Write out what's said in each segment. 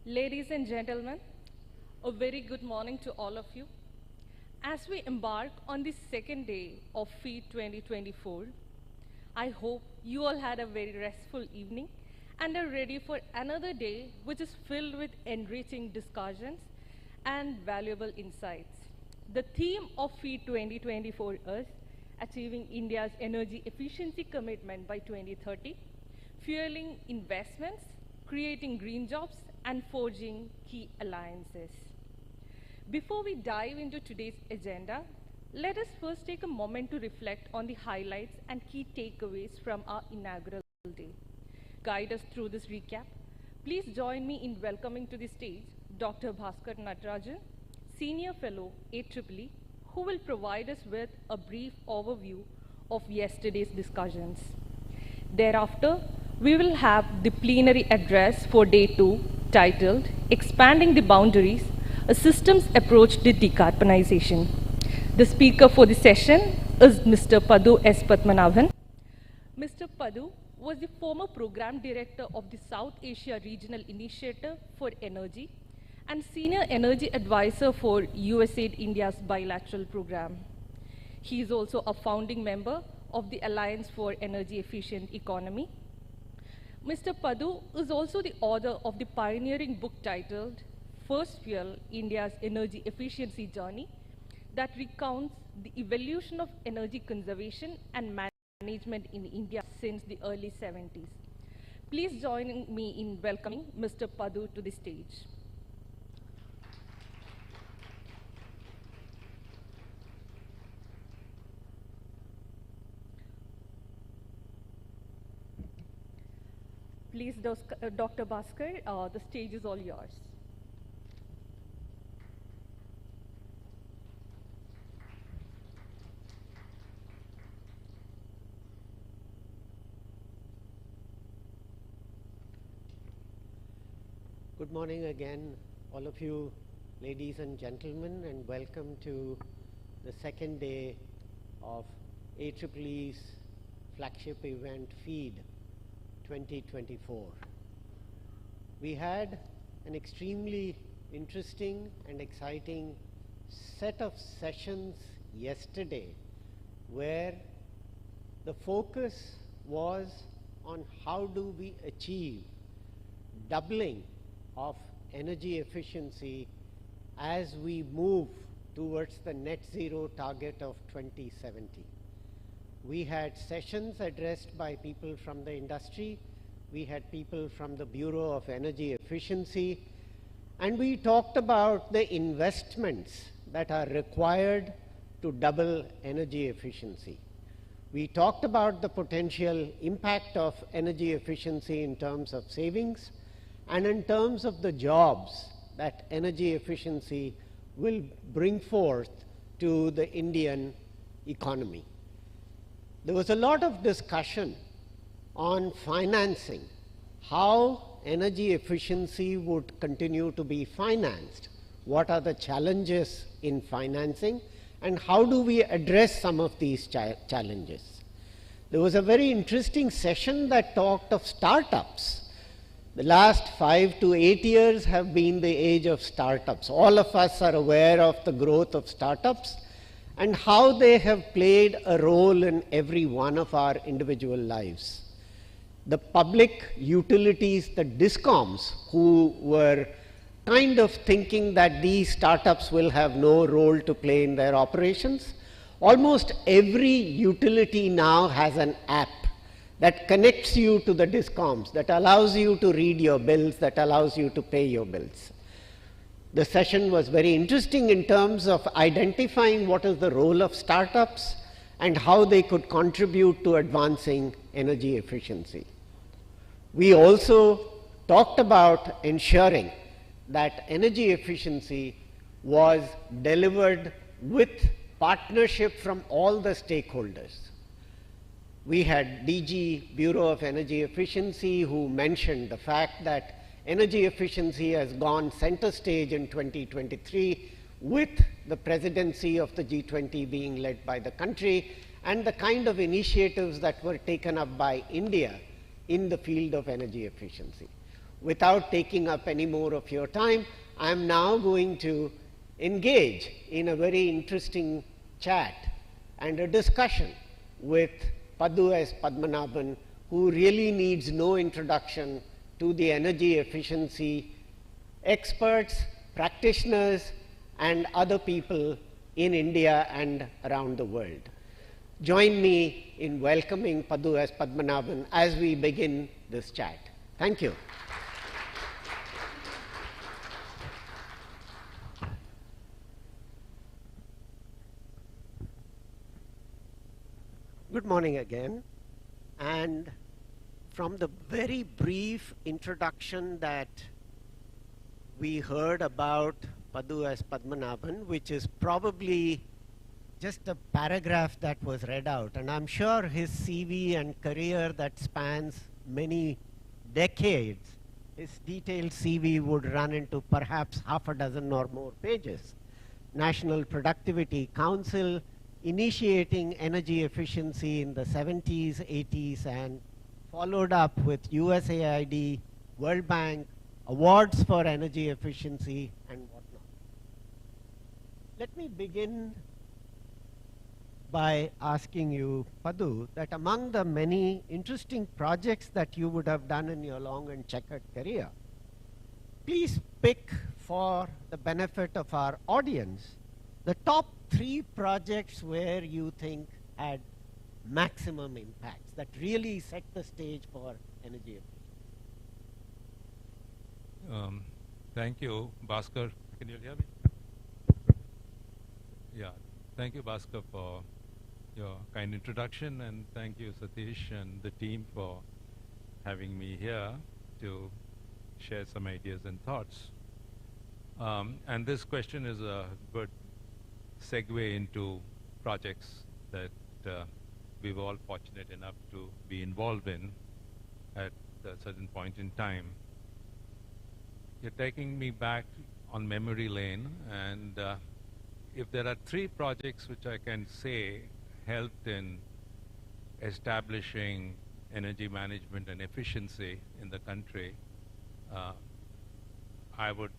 Ladies and gentlemen, a very good morning to all of you. As we embark on the second day of FEED 2024, I hope you all had a very restful evening and are ready for another day which is filled with enriching discussions and valuable insights. The theme of FEED 2024 is Achieving India's Energy Efficiency Commitment by 2030, Fueling Investments, Creating Green Jobs, and Forging Key Alliances. Before we dive into today's agenda, let us first take a moment to reflect on the highlights and key takeaways from our inaugural day. Guide us through this recap. Please join me in welcoming to the stage Dr. Bhaskar Natarajan, Senior Fellow, AEEE, who will provide us with a brief overview of yesterday's discussions. Thereafter, we will have the plenary address for Day 2 titled Expanding the Boundaries, a Systems Approach to Decarbonisation. The speaker for the session is Mr. Padu S. Padmanabhan. Mr. Padu was the former Program Director of the South Asia Regional Initiative for Energy and Senior Energy Advisor for USAID India's bilateral program. He is also a founding member of the Alliance for Energy Efficient Economy. Mr. Padu is also the author of the pioneering book titled First Fuel, India's Energy Efficiency Journey, that recounts the evolution of energy conservation and management in India since the early 70s. Please join me in welcoming Mr. Padu to the stage. Please, Dr. Bhaskar, the stage is all yours. Good morning again, all of you ladies and gentlemen, and welcome to the second day of AEEE's flagship event FEED 2024. We had an extremely interesting and exciting set of sessions yesterday where the focus was on how do we achieve doubling of energy efficiency as we move towards the net zero target of 2070. We had sessions addressed by people from the industry, we had people from the Bureau of Energy Efficiency, and we talked about the investments that are required to double energy efficiency. We talked about the potential impact of energy efficiency in terms of savings and in terms of the jobs that energy efficiency will bring forth to the Indian economy. There was a lot of discussion on financing, how energy efficiency would continue to be financed, what are the challenges in financing, and how do we address some of these challenges. There was a very interesting session that talked of startups. The last 5 to 8 years have been the age of startups. All of us are aware of the growth of startups and how they have played a role in every one of our individual lives. The public utilities, the DISCOMs, who were kind of thinking that these startups will have no role to play in their operations, almost every utility now has an app that connects you to the DISCOMs, that allows you to read your bills, that allows you to pay your bills. The session was very interesting in terms of identifying what is the role of startups and how they could contribute to advancing energy efficiency. We also talked about ensuring that energy efficiency was delivered with partnership from all the stakeholders. We had DG, Bureau of Energy Efficiency, who mentioned the fact that energy efficiency has gone center stage in 2023 with the presidency of the G20 being led by the country and the kind of initiatives that were taken up by India in the field of energy efficiency. without taking up any more of your time, I am now going to engage in a very interesting chat and a discussion with Paddu S. Padmanabhan, who really needs no introduction to the energy efficiency experts, practitioners, and other people in India and around the world. Join me in welcoming Paddu S. Padmanabhan as we begin this chat. Thank you. Good morning again. And from the very brief introduction that we heard about Paddu S. Padmanabhan, which is probably just a paragraph that was read out, and I'm sure his CV and career that spans many decades, his detailed CV would run into perhaps half a dozen or more pages. National Productivity Council, initiating energy efficiency in the 70s, 80s, and followed up with USAID, World Bank, awards for energy efficiency, and whatnot. Let me begin by asking you, Paddu, that among the many interesting projects that you would have done in your long and checkered career, please pick, for the benefit of our audience, the top 3 projects where you think had maximum impacts, that really set the stage for energy efficiency. Thank you, Bhaskar. Can you hear me? Yeah. Thank you, Bhaskar, for your kind introduction, and thank you, Satish, and the team for having me here to share some ideas and thoughts. And this question is a good segue into projects that we were all fortunate enough to be involved in at a certain point in time. You're taking me back on memory lane, and if there are 3 projects which I can say helped in establishing energy management and efficiency in the country, I would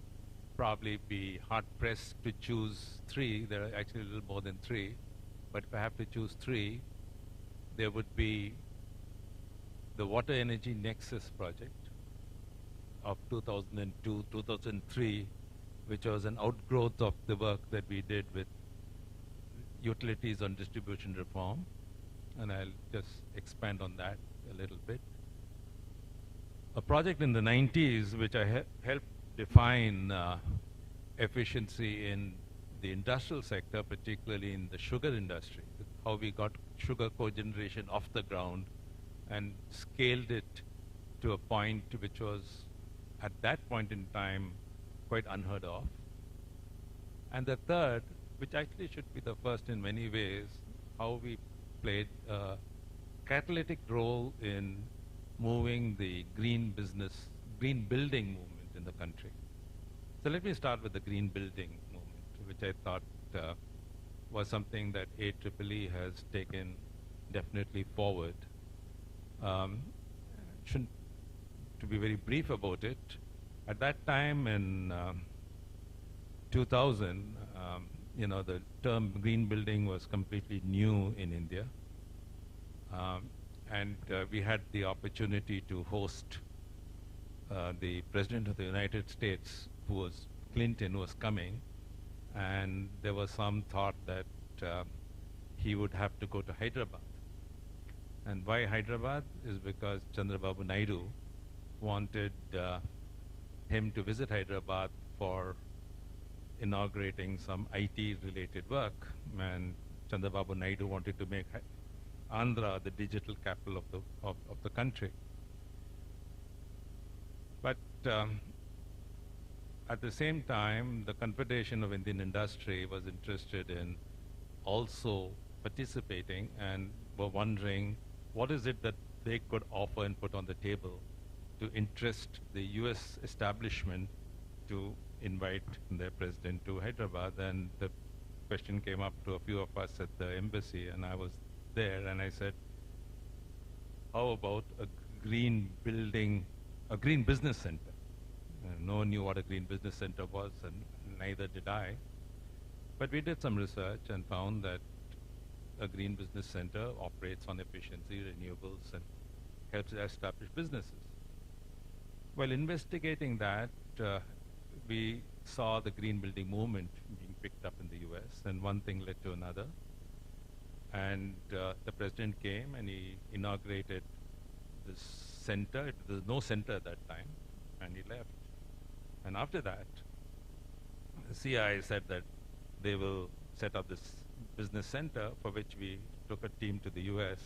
probably be hard-pressed to choose 3. There are actually a little more than 3. But if I have to choose 3, there would be the Water Energy Nexus project of 2002-2003, which was an outgrowth of the work that we did with utilities on distribution reform. And I'll just expand on that a little bit. A project in the 90s, which I helped define efficiency in the industrial sector, particularly in the sugar industry, how we got sugar cogeneration off the ground and scaled it to a point which was, at that point in time, quite unheard of. And the third, which actually should be the first in many ways, how we played a catalytic role in moving the green building movement in the country. So let me start with the green building movement, which I thought was something that AEEE has taken definitely forward. To be very brief about it, at that time in 2000, the term green building was completely new in India. And we had the opportunity to host the President of the United States, Clinton, was coming, and there was some thought that he would have to go to Hyderabad. And why Hyderabad is because Chandrababu Naidu wanted him to visit Hyderabad for inaugurating some IT-related work, and Chandrababu Naidu wanted to make Andhra the digital capital of the country. But at the same time, the Confederation of Indian Industry was interested in also participating and were wondering what is it that they could offer and put on the table to interest the US establishment to invite their president to Hyderabad. And the question came up to a few of us at the embassy, and I was there, and I said, how about a green business center? No one knew what a green business center was, and neither did I. But we did some research and found that a green business center operates on efficiency, renewables, and helps establish businesses. While investigating that, we saw the green building movement being picked up in the US, and one thing led to another. And the president came and he inaugurated this center. There was no center at that time, and he left. And after that, CI said that they will set up this business center, for which we took a team to the US,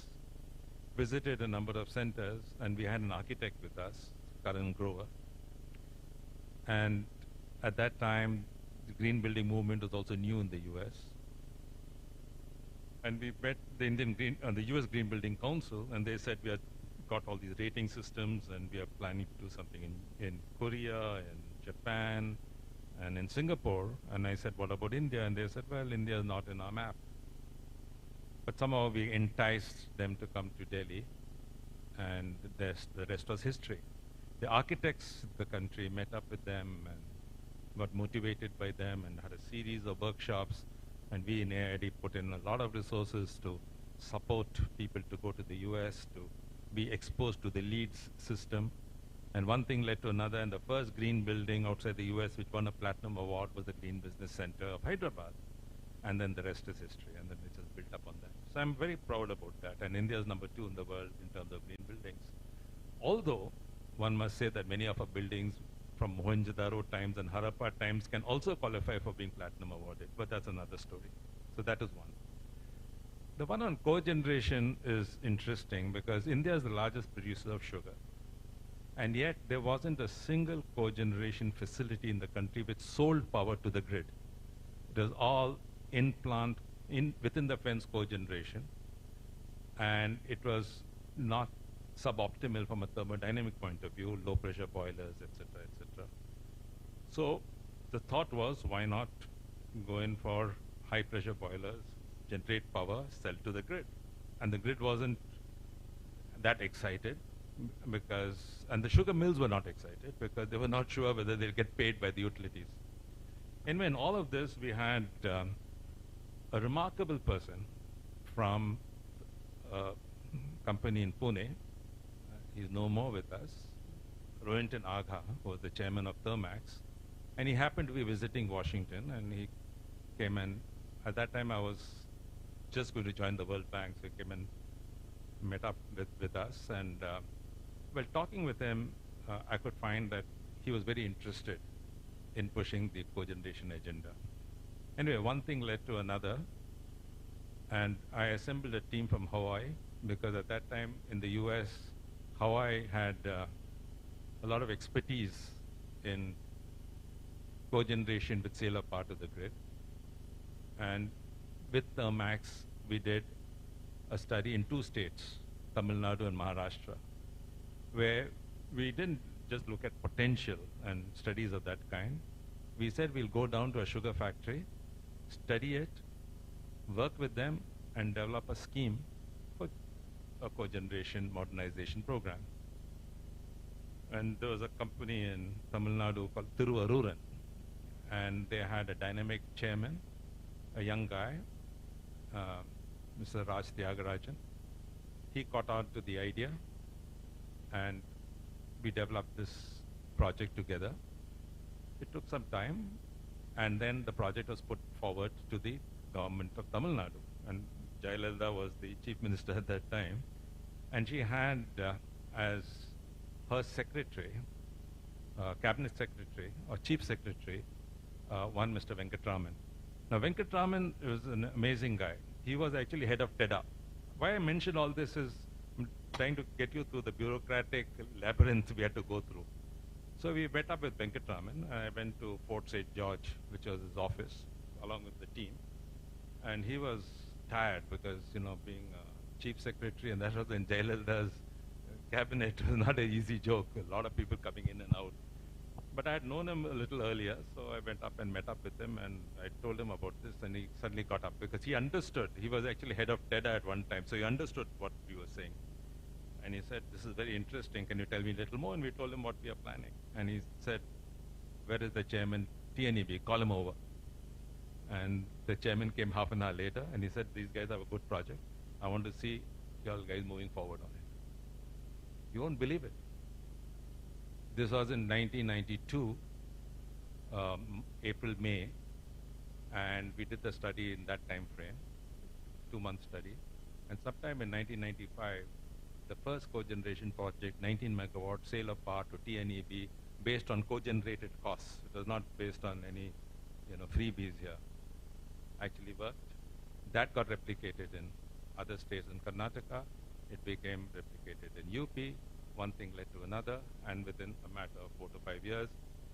visited a number of centers, and we had an architect with us, Karan Grover. And at that time, the green building movement was also new in the US. And we met the US Green Building Council, and they said we have got all these rating systems, and we are planning to do something in Korea, in Japan, and in Singapore. And I said, what about India? And they said, well, India is not in our map. But somehow we enticed them to come to Delhi, and the rest was history. The architects of the country met up with them and got motivated by them and had a series of workshops. And we in AID put in a lot of resources to support people to go to the US, to be exposed to the LEEDs system. And one thing led to another, and the first green building outside the US which won a platinum award was the Green Business Center of Hyderabad. And then the rest is history, and then it just built up on that. So I'm very proud about that, and India is number 2 in the world in terms of green buildings. Although, one must say that many of our buildings from Mohenjo-daro times and Harappa times can also qualify for being platinum awarded, but that's another story. So that is one. The one on cogeneration is interesting because India is the largest producer of sugar. And yet there wasn't a single cogeneration facility in the country which sold power to the grid. It was all in-plant, within the fence cogeneration. And it was not suboptimal from a thermodynamic point of view, low pressure boilers, etc., etc. So the thought was, why not go in for high pressure boilers, generate power, sell to the grid? And the grid wasn't that excited because, and the sugar mills were not excited because they were not sure whether they'll get paid by the utilities. Anyway, in all of this, we had a remarkable person from a company in Pune. He's no more with us, Rohinton Agha, who was the chairman of Thermax, and he happened to be visiting Washington, and he came and at that time I was just going to join the World Bank, so he came and met up with us, and while talking with him, I could find that he was very interested in pushing the cogeneration agenda. Anyway, one thing led to another, and I assembled a team from Hawaii, because at that time in the US, Hawaii had a lot of expertise in cogeneration with solar part of the grid. And with Thermax, we did a study in 2 states, Tamil Nadu and Maharashtra, where we didn't just look at potential and studies of that kind. We said we'll go down to a sugar factory, study it, work with them, and develop a scheme for a cogeneration modernization program. And there was a company in Tamil Nadu called Thiruvaruran, and they had a dynamic chairman, a young guy, Mr. Raj Tyagarajan. He caught on to the idea, and we developed this project together. It took some time, and then the project was put forward to the government of Tamil Nadu. And Jayalalitha was the chief minister at that time, and she had as her secretary, cabinet secretary, or chief secretary, one Mr. Venkatraman. Now, Venkatraman was an amazing guy. He was actually head of TEDA. Why I mention all this is I'm trying to get you through the bureaucratic labyrinth we had to go through. So we met up with Venkatraman, and I went to Fort St. George, which was his office, along with the team. And he was tired because, you know, being a chief secretary, and that was in Jayalalitha's cabinet, was not an easy joke. A lot of people coming in and out. But I had known him a little earlier, so I went up and met up with him, and I told him about this, and he suddenly got up because he understood. He was actually head of TEDA at one time, so he understood what we were saying. And he said, this is very interesting, can you tell me a little more? And we told him what we are planning. And he said, where is the chairman, TNEB, call him over. And the chairman came half an hour later and he said, these guys have a good project. I want to see y'all guys moving forward on it. You won't believe it. This was in 1992, April, May, and we did the study in that time frame, 2-month study. And sometime in 1995, the first cogeneration project, 19 megawatt sale of power to TNEB, based on cogenerated costs. It was not based on any, freebies here. Actually worked. That got replicated in other states in Karnataka. It became replicated in UP. One thing led to another, and within a matter of 4 to 5 years,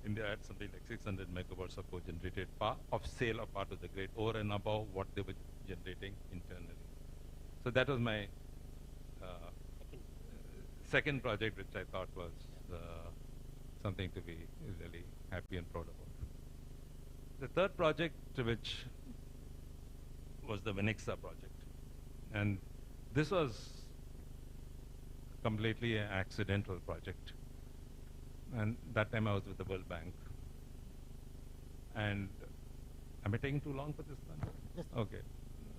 India had something like 600 megawatts of cogenerated power, of sale of power to the grid, over and above what they were generating internally. So that was my second project, which I thought was something to be really happy and proud about. The third project, which was the Venixa project. And this was completely an accidental project. And that time I was with the World Bank. And am I taking too long for this one? Yes. Okay.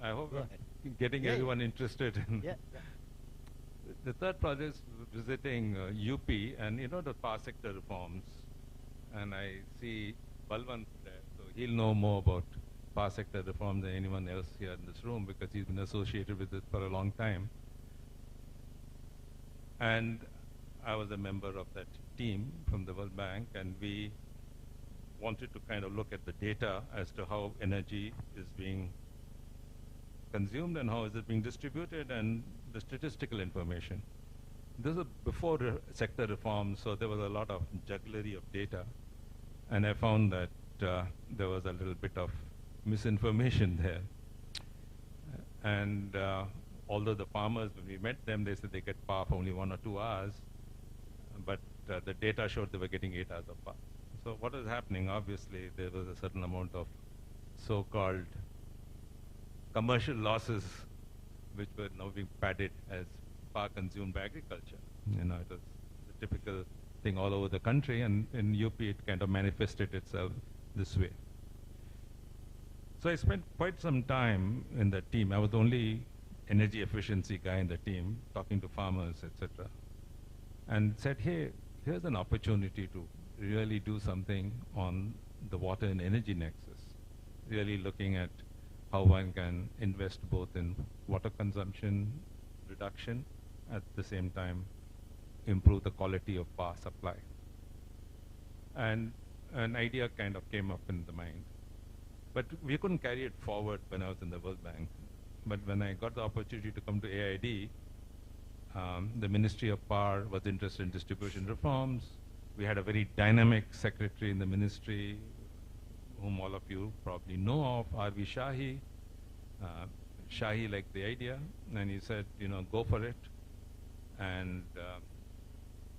I hope Go I'm ahead. getting everyone interested in. Yeah. The third project is visiting UP and the power sector reforms. And I see Balwant there, so he'll know more about power sector reform than anyone else here in this room because he's been associated with it for a long time. And I was a member of that team from the World Bank, and we wanted to kind of look at the data as to how energy is being consumed and how is it being distributed and the statistical information. This is before sector reform, so there was a lot of jugglery of data. And I found that there was a little bit of misinformation there. And although the farmers, when we met them, they said they get power for only 1 or 2 hours, but the data showed they were getting 8 hours of power. So what is happening? Obviously, there was a certain amount of so-called commercial losses, which were now being padded as power consumed by agriculture. It was the typical thing all over the country, and in UP it kind of manifested itself this way. So I spent quite some time in the team. I was the only energy efficiency guy in the team, talking to farmers, etc. And said, hey, here's an opportunity to really do something on the water and energy nexus, really looking at how one can invest both in water consumption reduction, at the same time improve the quality of power supply. And an idea kind of came up in the mind. But we couldn't carry it forward when I was in the World Bank. But when I got the opportunity to come to AID, the Ministry of Power was interested in distribution reforms. We had a very dynamic secretary in the ministry, whom all of you probably know of, R.V. Shahi. Shahi liked the idea, and he said, go for it. And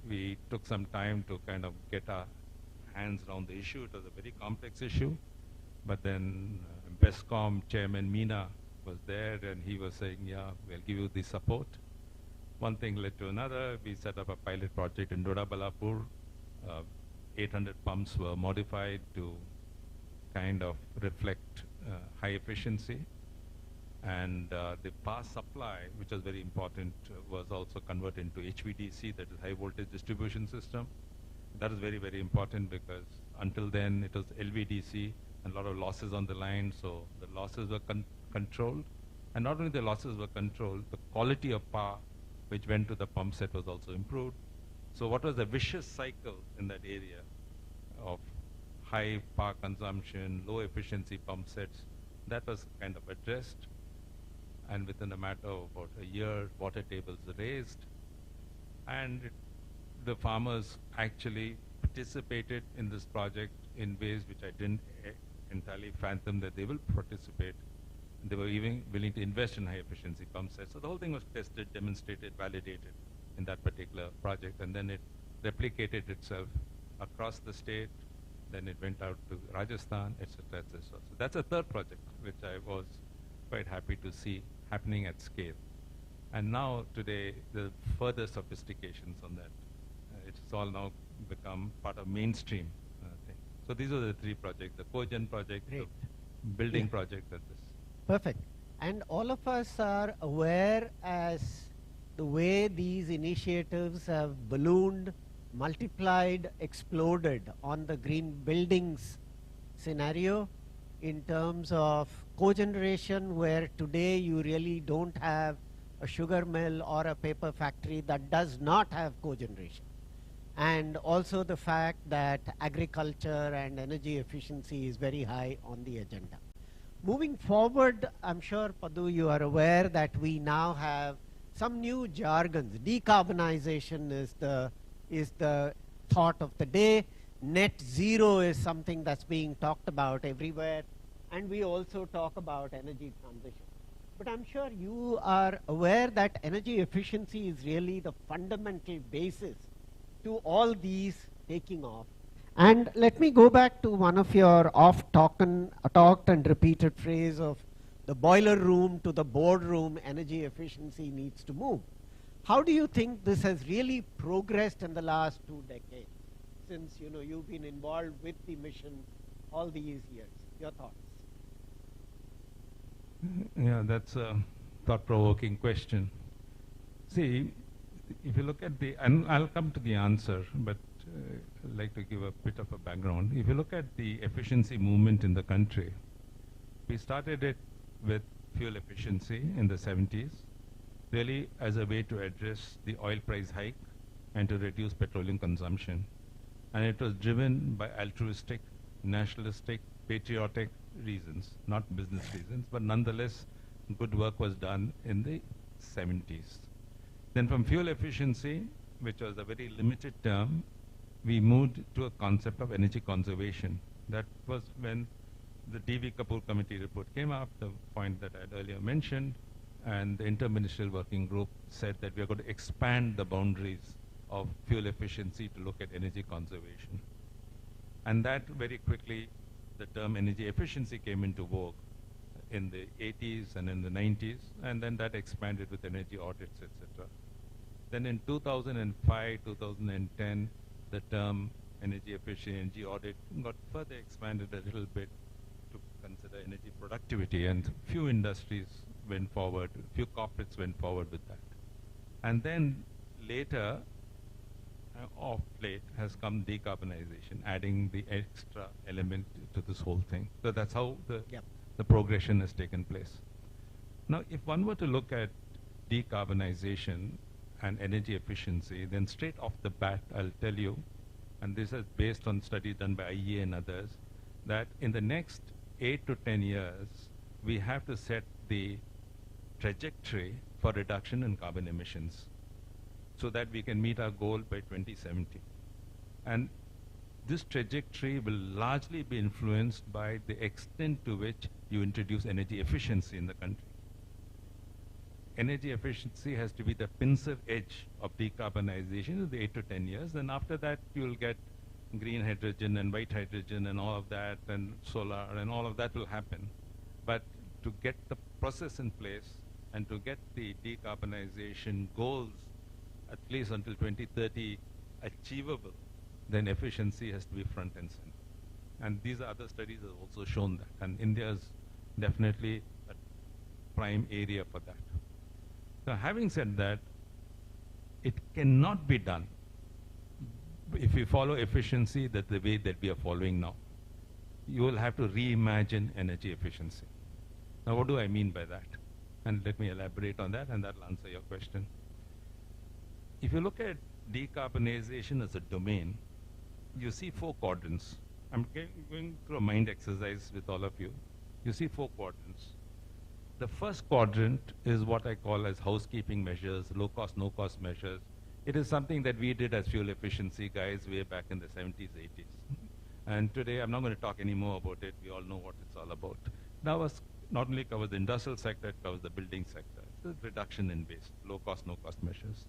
we took some time to kind of get our hands around the issue. It was a very complex issue. But then BESCOM chairman Meena was there, and he was saying, yeah, we'll give you the support. One thing led to another. We set up a pilot project in Dodabalapur. 800 pumps were modified to kind of reflect high efficiency. And the power supply, which was very important, was also converted into HVDC, that is high voltage distribution system. That is very, very important because until then it was LVDC and a lot of losses on the line, so the losses were controlled. And not only the losses were controlled, the quality of power which went to the pump set was also improved. So what was the vicious cycle in that area of high power consumption, low efficiency pump sets, that was kind of addressed. And within a matter of about a year, water tables were raised. And the farmers actually participated in this project in ways which I didn't entirely fathom that they will participate. They were even willing to invest in high efficiency pump sets. So the whole thing was tested, demonstrated, validated in that particular project. And then it replicated itself across the state. Then it went out to Rajasthan, etc., etc. So that's a third project, which I was quite happy to see happening at scale. And now today, the further sophistications on that. It's all now become part of mainstream thing. So these are the three projects: the cogen project, Great. the building Yeah. project, and this. Perfect. And all of us are aware as the way these initiatives have ballooned, multiplied, exploded on the green buildings scenario in terms of cogeneration, where today you really don't have a sugar mill or a paper factory that does not have cogeneration. And also the fact that agriculture and energy efficiency is very high on the agenda. Moving forward, I'm sure, Padu, you are aware that we now have some new jargons. Decarbonization is the thought of the day. Net zero is something that's being talked about everywhere. And we also talk about energy transition. But I'm sure you are aware that energy efficiency is really the fundamental basis to all these taking off. And let me go back to one of your talked and repeated phrase of the boiler room to the boardroom, energy efficiency needs to move. How do you think this has really progressed in the last 2 decades, since you've been involved with the mission all these years? Your thoughts? Yeah, that's a thought-provoking question. See, if you look at and I'll come to the answer, but I'd like to give a bit of a background. If you look at the efficiency movement in the country, we started it with fuel efficiency in the 70s, really as a way to address the oil price hike and to reduce petroleum consumption. And it was driven by altruistic, nationalistic, patriotic reasons, not business reasons, but nonetheless, good work was done in the 70s. Then from fuel efficiency, which was a very limited term, we moved to a concept of energy conservation. That was when the D.V. Kapoor Committee report came up, the point that I had earlier mentioned, and the interministerial working group said that we are going to expand the boundaries of fuel efficiency to look at energy conservation. And that very quickly, the term energy efficiency came into vogue in the 80s and in the 90s, and then that expanded with energy audits, etc. Then in 2005, 2010, the term energy efficiency, energy audit got further expanded a little bit to consider energy productivity, and few industries went forward, few corporates went forward with that. And then later, of late, has come decarbonization, adding the extra element to this whole thing. So that's how the progression has taken place. Now, if one were to look at decarbonization and energy efficiency, then straight off the bat, I'll tell you, and this is based on studies done by IEA and others, that in the next 8 to 10 years, we have to set the trajectory for reduction in carbon emissions so that we can meet our goal by 2070. And this trajectory will largely be influenced by the extent to which you introduce energy efficiency in the country. Energy efficiency has to be the pincer edge of decarbonization in the 8 to 10 years. And after that, you'll get green hydrogen and white hydrogen and all of that, and solar, and all of that will happen. But to get the process in place and to get the decarbonization goals, at least until 2030, achievable, then efficiency has to be front and center. And these other studies have also shown that. And India is definitely a prime area for that. Now, having said that, it cannot be done if we follow efficiency the way that we are following now. You will have to reimagine energy efficiency. Now, what do I mean by that? And let me elaborate on that, and that will answer your question. If you look at decarbonization as a domain, you see 4 quadrants. I'm going through a mind exercise with all of you. You see 4 quadrants. The first quadrant is what I call as housekeeping measures, low cost, no cost measures. It is something that we did as fuel efficiency guys way back in the 70s, 80s. And today, I'm not going to talk any more about it. We all know what it's all about. Now, not only covers the industrial sector, it covers the building sector. It's a reduction in waste, low cost, no cost measures.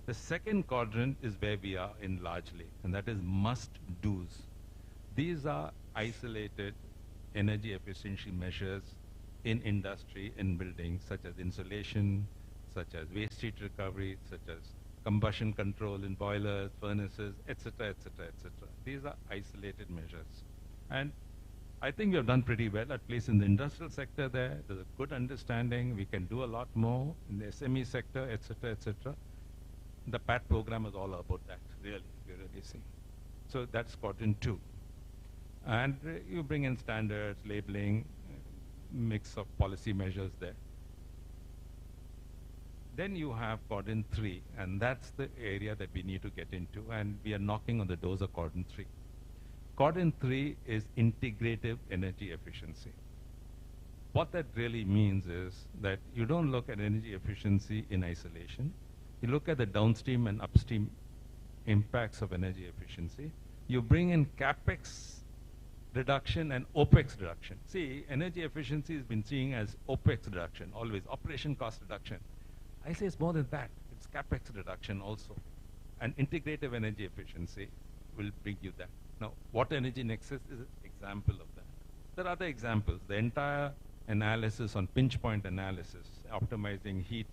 The second quadrant is where we are in largely, and that is must-dos. These are isolated energy efficiency measures in industry, in buildings, such as insulation, such as waste heat recovery, such as combustion control in boilers, furnaces, etc., etc., etc. These are isolated measures. And I think we have done pretty well, at least in the industrial sector there. There's a good understanding. We can do a lot more in the SME sector, etc., etc. The PAT program is all about that, really, we're really seeing. So that's quadrant 2. And you bring in standards, labeling, mix of policy measures there. Then you have quadrant 3, and that's the area that we need to get into, and we are knocking on the doors of quadrant 3. Quadrant 3 is integrative energy efficiency. What that really means is that you don't look at energy efficiency in isolation. You look at the downstream and upstream impacts of energy efficiency. You bring in CapEx reduction and OpEx reduction. See, energy efficiency has been seen as OpEx reduction, always, operation cost reduction. I say it's more than that. It's CapEx reduction also. And integrative energy efficiency will bring you that. Now, water energy nexus is an example of that. There are other examples. The entire analysis on pinch point analysis, optimizing heat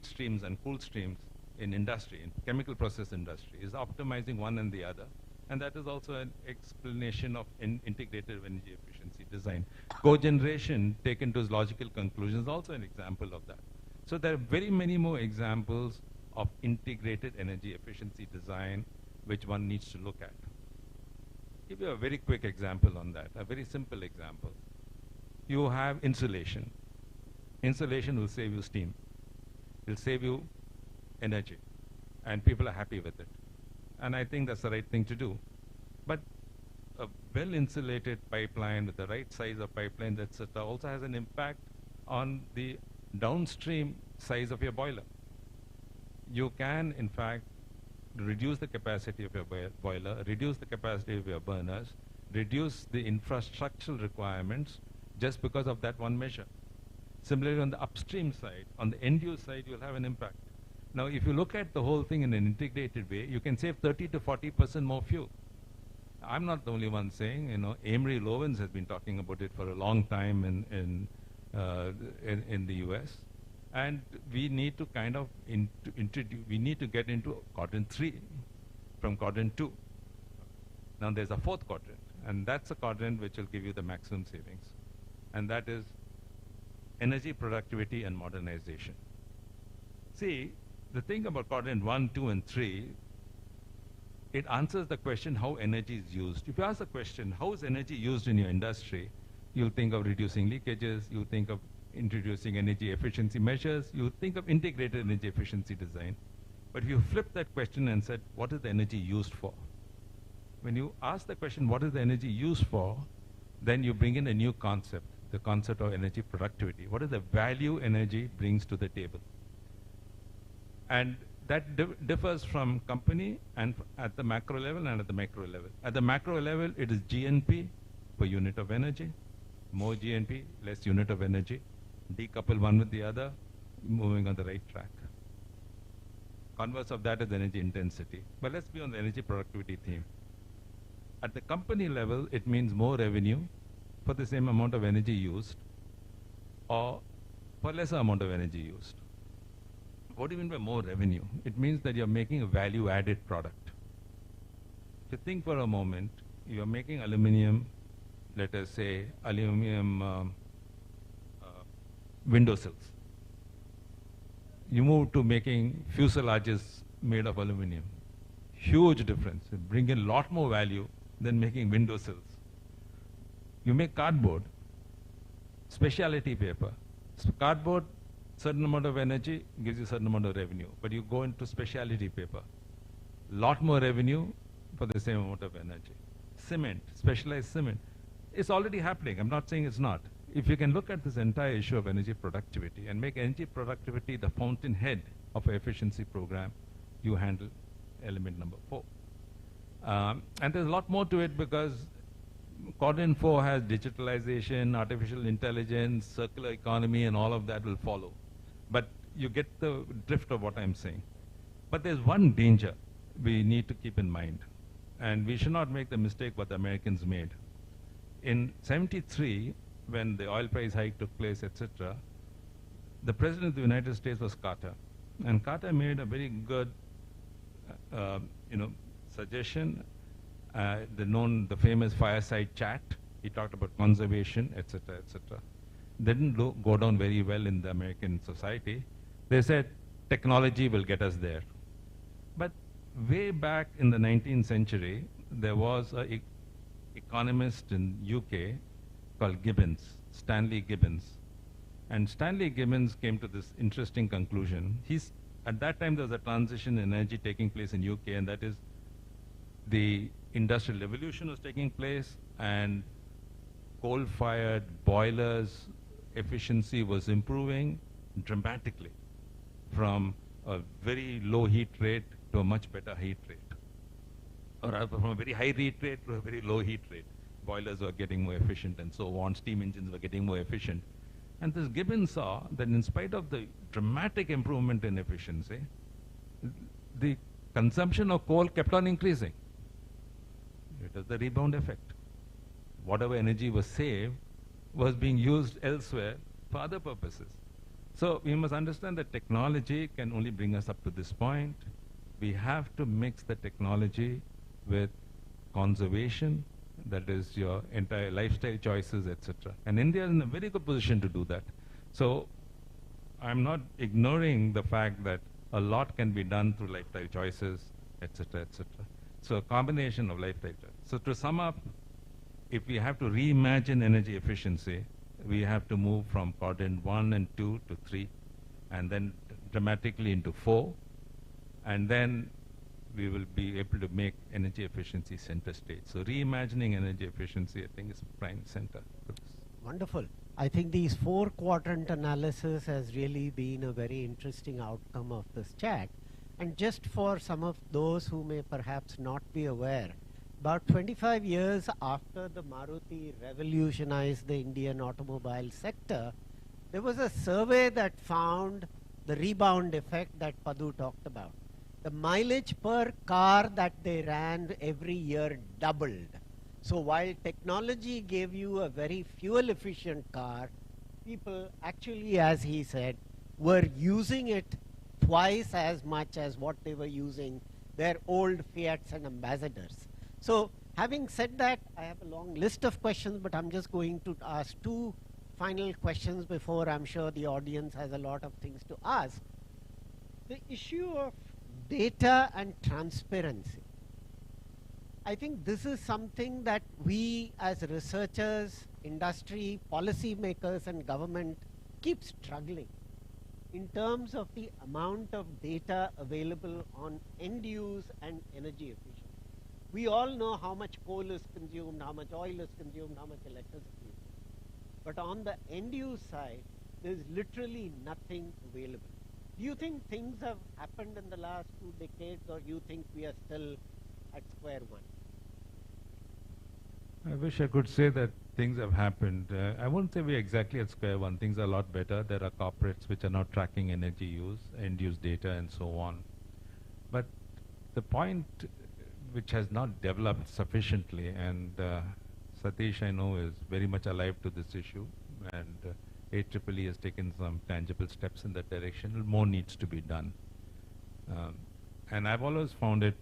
streams and cool streams in industry, in chemical process industry, is optimizing one and the other. And that is also an explanation of integrated energy efficiency design. Cogeneration taken to its logical conclusions is also an example of that. So there are very many more examples of integrated energy efficiency design which one needs to look at. Give you a very quick example on that, a very simple example. You have insulation. Insulation will save you steam. It will save you energy. And people are happy with it. And I think that's the right thing to do. But a well-insulated pipeline with the right size of pipeline, etc., also has an impact on the downstream size of your boiler. You can, in fact, reduce the capacity of your boiler, reduce the capacity of your burners, reduce the infrastructural requirements just because of that one measure. Similarly, on the upstream side, on the end-use side, you'll have an impact. Now, if you look at the whole thing in an integrated way, you can save 30 to 40% more fuel. I'm not the only one saying, Amory Lovins has been talking about it for a long time in the US. And we need to kind of we need to get into quadrant 3 from quadrant 2. Now there's a 4th quadrant, and that's a quadrant which will give you the maximum savings. And that is energy productivity and modernization. See, the thing about quadrant 1, 2, and 3, it answers the question how energy is used. If you ask the question, how is energy used in your industry, you'll think of reducing leakages, you'll think of introducing energy efficiency measures, you'll think of integrated energy efficiency design. But if you flip that question and said, what is the energy used for? When you ask the question, what is the energy used for, then you bring in a new concept, the concept of energy productivity. What is the value energy brings to the table? And that differs from company and at the macro level and at the micro level. At the macro level, it is GNP per unit of energy. More GNP, less unit of energy. Decouple one with the other, moving on the right track. Converse of that is energy intensity. But let's be on the energy productivity theme. At the company level, it means more revenue for the same amount of energy used or for lesser amount of energy used. What do you mean by more revenue? It means that you're making a value-added product. If you think for a moment, you're making aluminum, let us say aluminum windowsills. You move to making fuselages made of aluminum. Huge difference. You bring in a lot more value than making windowsills. You make cardboard, specialty paper. So cardboard, certain amount of energy gives you certain amount of revenue. But you go into specialty paper. Lot more revenue for the same amount of energy. Cement, specialized cement. It's already happening. I'm not saying it's not. If you can look at this entire issue of energy productivity and make energy productivity the fountainhead of an efficiency program, you handle element number 4. And there's a lot more to it because quadrant 4 has digitalization, artificial intelligence, circular economy, and all of that will follow. But you get the drift of what I'm saying. But there's one danger we need to keep in mind. And we should not make the mistake what the Americans made. In '73, when the oil price hike took place, etc., the President of the United States was Carter. And Carter made a very good, suggestion. The famous fireside chat. He talked about conservation, etc., etc. Didn't go down very well in the American society. They said technology will get us there. But way back in the 19th century, there was an economist in UK called Gibbons, Stanley Gibbons. And Stanley Gibbons came to this interesting conclusion. At that time, there was a transition in energy taking place in UK, and that is the industrial revolution was taking place, and coal-fired boilers efficiency was improving dramatically from a very low heat rate to a much better heat rate, or from a very high heat rate to a very low heat rate. Boilers were getting more efficient and so on. Steam engines were getting more efficient. And this Gibbons saw that in spite of the dramatic improvement in efficiency, the consumption of coal kept on increasing. It was the rebound effect. Whatever energy was saved was being used elsewhere for other purposes. So we must understand that technology can only bring us up to this point. We have to mix the technology with conservation, that is your entire lifestyle choices, etc. And India is in a very good position to do that. So I'm not ignoring the fact that a lot can be done through lifestyle choices, etc., etc. So a combination of lifestyle choices. So to sum up, if we have to reimagine energy efficiency, we have to move from quadrant 1 and 2 to 3, and then dramatically into 4, and then we will be able to make energy efficiency center stage. So reimagining energy efficiency, I think, is prime center. Wonderful. I think these 4-quadrant analysis has really been a very interesting outcome of this chat. And just for some of those who may perhaps not be aware, about 25 years after the Maruti revolutionized the Indian automobile sector, there was a survey that found the rebound effect that Padu talked about. The mileage per car that they ran every year doubled. So while technology gave you a very fuel efficient car, people actually, as he said, were using it twice as much as what they were using their old Fiats and Ambassadors. So having said that, I have a long list of questions, but I'm just going to ask 2 final questions before I'm sure the audience has a lot of things to ask. The issue of data and transparency. I think this is something that we as researchers, industry, policymakers and government keep struggling in terms of the amount of data available on end use and energy efficiency. We all know how much coal is consumed, how much oil is consumed, how much electricity is consumed. But on the end use side, there's literally nothing available. Do you think things have happened in the last 2 decades, or you think we are still at square one? I wish I could say that things have happened. I won't say we're exactly at square one. Things are a lot better. There are corporates which are now tracking energy use, end use data and so on. But the point which has not developed sufficiently, and Satish, I know, is very much alive to this issue, and AEEE has taken some tangible steps in that direction. More needs to be done. And I've always found it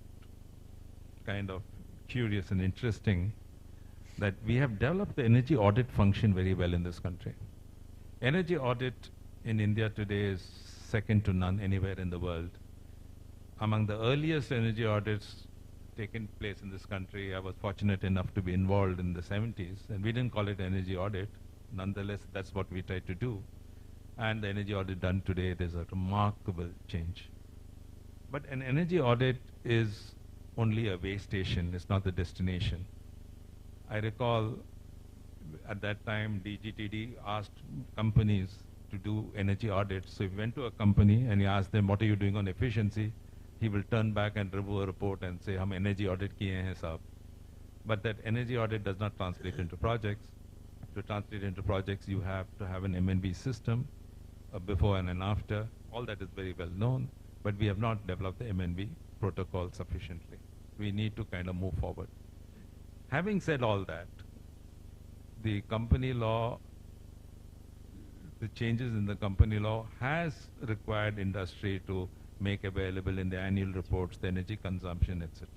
kind of curious and interesting that we have developed the energy audit function very well in this country. Energy audit in India today is second to none anywhere in the world. Among the earliest energy audits taken place in this country, I was fortunate enough to be involved in the 70s, and we didn't call it energy audit. Nonetheless, that's what we tried to do. And the energy audit done today, there's a remarkable change. But an energy audit is only a way station, it's not the destination. I recall at that time DGTD asked companies to do energy audits. So if you went to a company and you asked them, what are you doing on efficiency? He will turn back and review a report and say, hum energy audit kiye hain sahab. But that energy audit does not translate into projects. To translate into projects, you have to have an M&B system, before and an after. All that is very well known, but we have not developed the M&B protocol sufficiently. We need to kind of move forward. Having said all that, the company law the changes in the company law has required industry to make available in the annual reports the energy consumption, etc.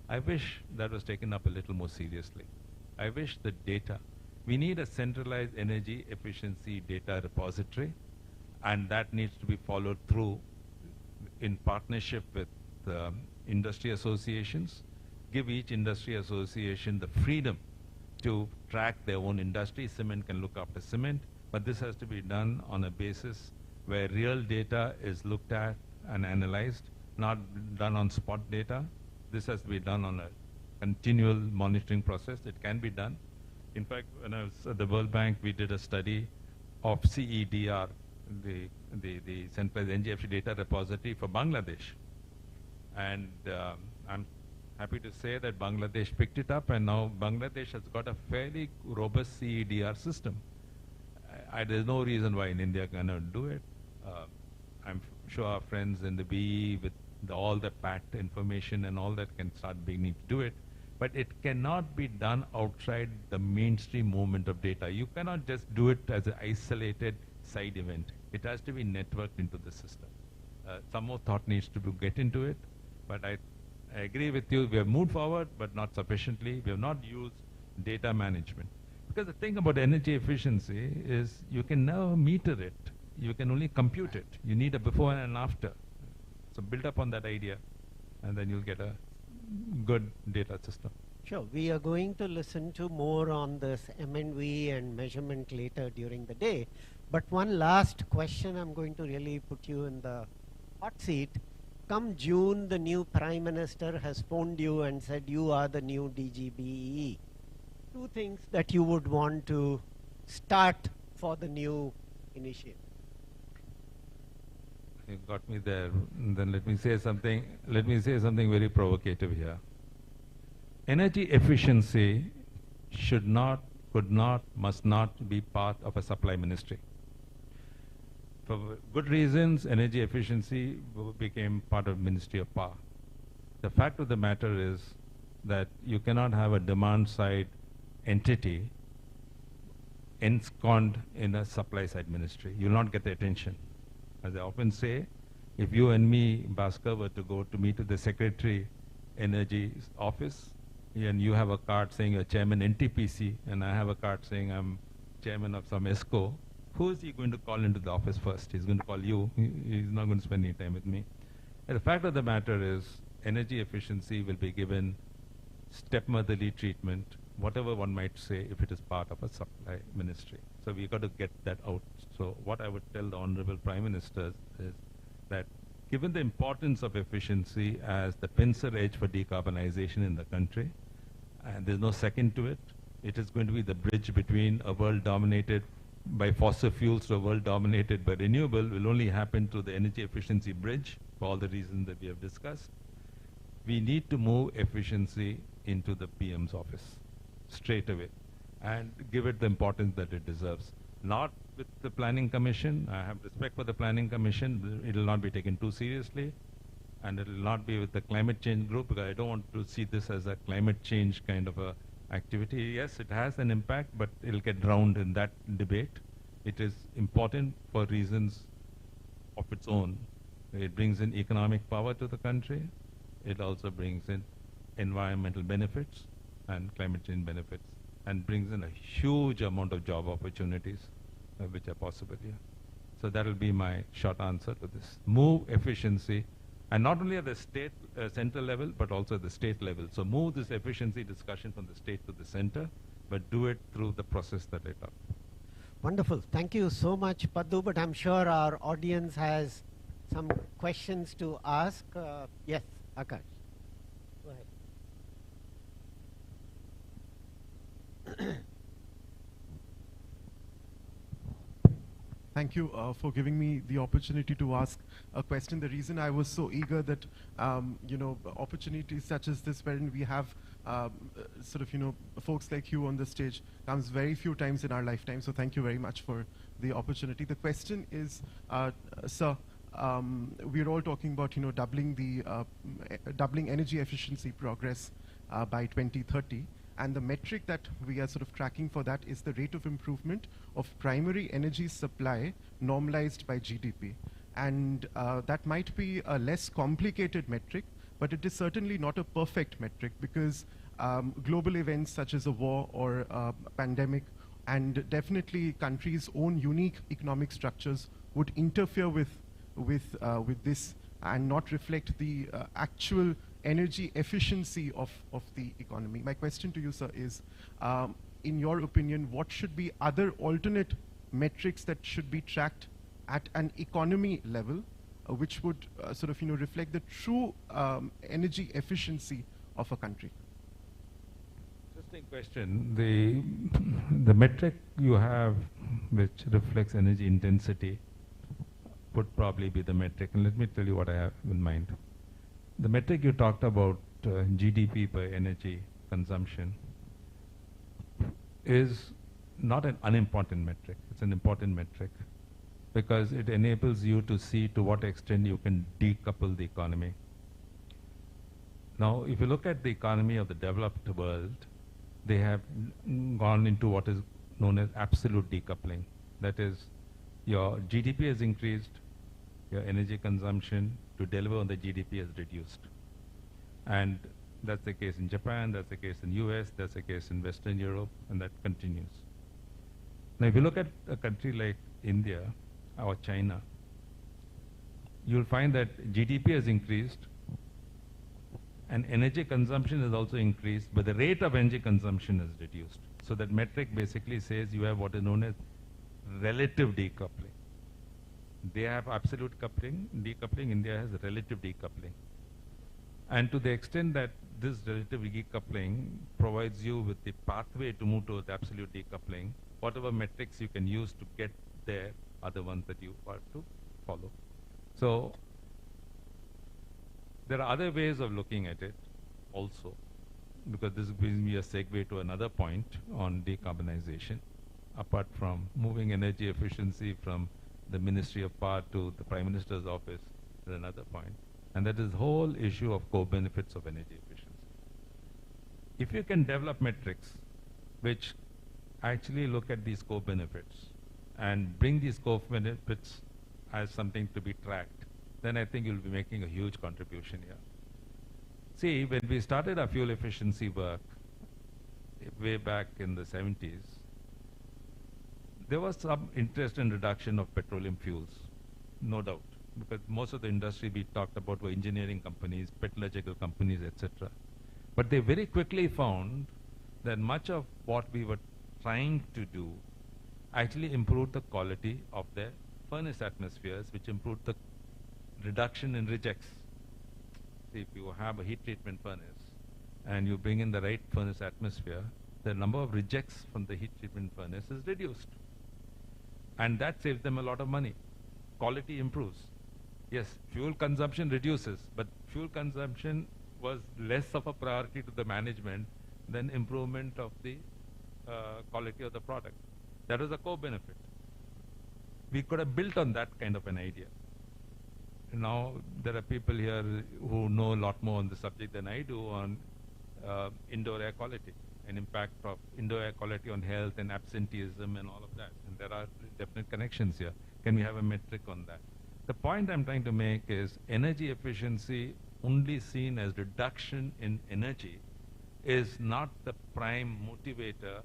I wish that was taken up a little more seriously. I wish the data, we need a centralized energy efficiency data repository, and that needs to be followed through in partnership with industry associations. Give each industry association the freedom to track their own industry. Cement can look after cement, but this has to be done on a basis where real data is looked at and analyzed, not done on spot data. This has to be done on a continual monitoring process. It can be done. In fact, when I was at the World Bank, we did a study of CEDR, the Centralized Energy Efficiency Data Repository for Bangladesh. And I'm happy to say that Bangladesh picked it up, and now Bangladesh has got a fairly robust CEDR system. There's no reason why in India cannot do it. I'm sure our friends in the BE with all the packed information and all that can start beginning to do it. But it cannot be done outside the mainstream movement of data. You cannot just do it as an isolated side event. It has to be networked into the system. Some more thought needs to get into it, but I agree with you. We have moved forward, but not sufficiently. We have not used data management. Because the thing about energy efficiency is you can never meter it. You can only compute it. You need a before and an after. So build up on that idea, and then you'll get a good data system. Sure. We are going to listen to more on this M&V and measurement later during the day. But one last question, I'm going to really put you in the hot seat. Come June, the new Prime Minister has phoned you and said you are the new DGBE. Two things that you would want to start for the new initiative. You got me there. Then let me say something. Let me say something very provocative here. Energy efficiency should not, could not, must not be part of a supply ministry. For good reasons, energy efficiency became part of Ministry of Power. The fact of the matter is that you cannot have a demand side entity ensconced in a supply side ministry. You will not get the attention. As I often say, if you and me, Bhaskar, were to go to meet with the Secretary Energy office, and you have a card saying you're Chairman NTPC, and I have a card saying I'm Chairman of some ESCO, who is he going to call into the office first? He's going to call you. He's not going to spend any time with me. And the fact of the matter is, energy efficiency will be given stepmotherly treatment, whatever one might say, if it is part of a supply ministry. So we've got to get that out. So what I would tell the Honorable Prime Minister is that given the importance of efficiency as the pincer edge for decarbonization in the country, and there's no second to it, it is going to be the bridge between a world dominated by fossil fuels to a world dominated by renewable will only happen through the energy efficiency bridge for all the reasons that we have discussed. We need to move efficiency into the PM's office straight away and give it the importance that it deserves. Not with the Planning Commission. I have respect for the Planning Commission. It will not be taken too seriously. And it will not be with the climate change group, because I don't want to see this as a climate change kind of a activity. Yes, it has an impact, but it will get drowned in that debate. It is important for reasons of its own. It brings in economic power to the country. It also brings in environmental benefits and climate change benefits, and brings in a huge amount of job opportunities which are possible here. So that will be my short answer to this. Move efficiency, and not only at the state, central level, but also at the state level. So move this efficiency discussion from the state to the center, but do it through the process that I talked about. Wonderful. Thank you so much, Paddu, but I'm sure our audience has some questions to ask. Yes, Akash. Go ahead. Thank you for giving me the opportunity to ask a question. The reason I was so eager that, opportunities such as this, wherein we have folks like you on the stage, comes very few times in our lifetime. So thank you very much for the opportunity. The question is, sir, we're all talking about, doubling energy efficiency progress by 2030. And the metric that we are sort of tracking for that is the rate of improvement of primary energy supply normalized by GDP. And that might be a less complicated metric, but it is certainly not a perfect metric because global events such as a war or a pandemic and definitely countries' own unique economic structures would interfere with this and not reflect the actual energy efficiency of the economy. My question to you, sir, is, in your opinion, what should be other alternate metrics that should be tracked at an economy level, which would sort of, reflect the true energy efficiency of a country? Interesting question. The metric you have, which reflects energy intensity, would probably be the metric. And let me tell you what I have in mind. The metric you talked about, GDP per energy consumption, is not an unimportant metric. It's an important metric because it enables you to see to what extent you can decouple the economy. Now, if you look at the economy of the developed world, they have gone into what is known as absolute decoupling. That is, your GDP has increased, your energy consumption to deliver on the GDP has reduced. And that's the case in Japan, that's the case in US, that's the case in Western Europe, and that continues. Now, if you look at a country like India or China, you'll find that GDP has increased and energy consumption has also increased, but the rate of energy consumption has reduced. So that metric basically says you have what is known as relative decoupling. They have absolute decoupling, India has relative decoupling. And to the extent that this relative decoupling provides you with the pathway to move towards absolute decoupling, whatever metrics you can use to get there are the ones that you are to follow. So there are other ways of looking at it also, because this brings me a segue to another point on decarbonization. Apart from moving energy efficiency from the Ministry of Power to the Prime Minister's office, is another point. And that is the whole issue of co-benefits of energy efficiency. If you can develop metrics which actually look at these co-benefits and bring these co-benefits as something to be tracked, then I think you'll be making a huge contribution here. See, when we started our fuel efficiency work way back in the 70s, there was some interest in reduction of petroleum fuels, no doubt, because most of the industry we talked about were engineering companies, metallurgical companies, etc. But they very quickly found that much of what we were trying to do actually improved the quality of their furnace atmospheres, which improved the reduction in rejects. See, if you have a heat treatment furnace and you bring in the right furnace atmosphere, the number of rejects from the heat treatment furnace is reduced. And that saves them a lot of money. Quality improves. Yes, fuel consumption reduces, but fuel consumption was less of a priority to the management than improvement of the quality of the product. That was a co-benefit. We could have built on that kind of an idea. Now, there are people here who know a lot more on the subject than I do on indoor air quality and impact of indoor air quality on health and absenteeism and all of that. And there are definite connections here. Can we have a metric on that? The point I'm trying to make is energy efficiency only seen as reduction in energy is not the prime motivator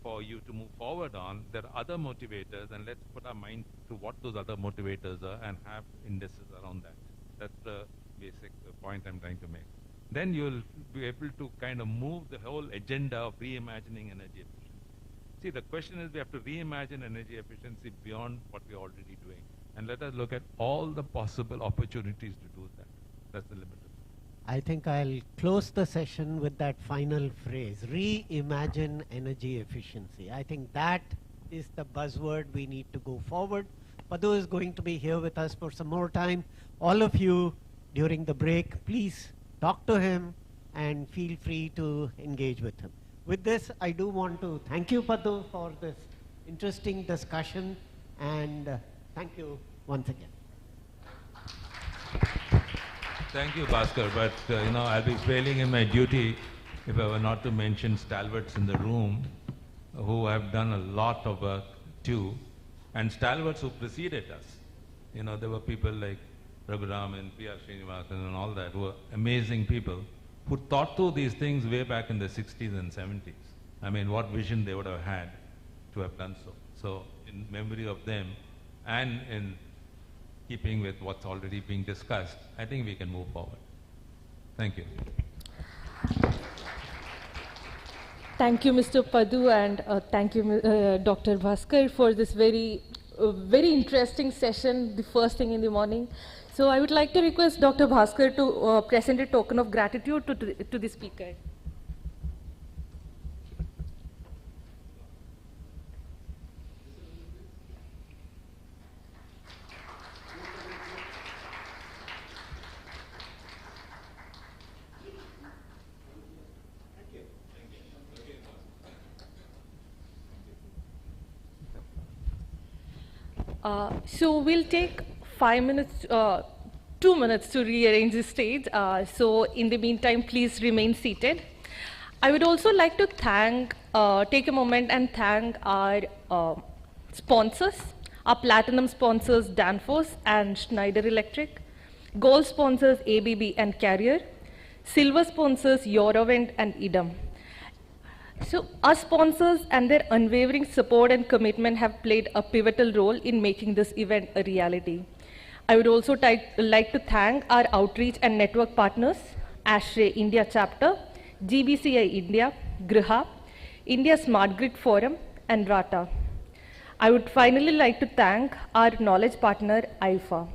for you to move forward on. There are other motivators, and let's put our mind to what those other motivators are and have indices around that. That's the basic point I'm trying to make. Then you'll be able to kind of move the whole agenda of reimagining energy efficiency. See, the question is we have to reimagine energy efficiency beyond what we're already doing. And let us look at all the possible opportunities to do that. That's the limit. I think I'll close the session with that final phrase, reimagine energy efficiency. I think that is the buzzword we need to go forward. Padhu is going to be here with us for some more time. All of you, during the break, please talk to him and feel free to engage with him. With this, I do want to thank you, Padhu, for this interesting discussion, and thank you once again. Thank you, Bhaskar, but I'll be failing in my duty if I were not to mention stalwarts in the room who have done a lot of work too, and stalwarts who preceded us. You know, there were people like Raghuram and P.R. Srinivasan and all that, who were amazing people who thought through these things way back in the 60s and 70s. I mean, what vision they would have had to have done so. So, in memory of them and in keeping with what's already being discussed, I think we can move forward. Thank you. Thank you, Mr. Padu, and thank you, Dr. Bhaskar, for this very interesting session, the first thing in the morning. So I would like to request Dr. Bhaskar to present a token of gratitude to the speaker. So we'll take 5 minutes, 2 minutes to rearrange the stage. So in the meantime, please remain seated. I would also like to take a moment and thank our sponsors, our platinum sponsors Danfoss and Schneider Electric, gold sponsors ABB and Carrier, silver sponsors Eurovent and Idem. So our sponsors and their unwavering support and commitment have played a pivotal role in making this event a reality. I would also like to thank our outreach and network partners, ASHRAE India Chapter, GBCI India, Griha, India Smart Grid Forum, and RATA. I would finally like to thank our knowledge partner, IFA.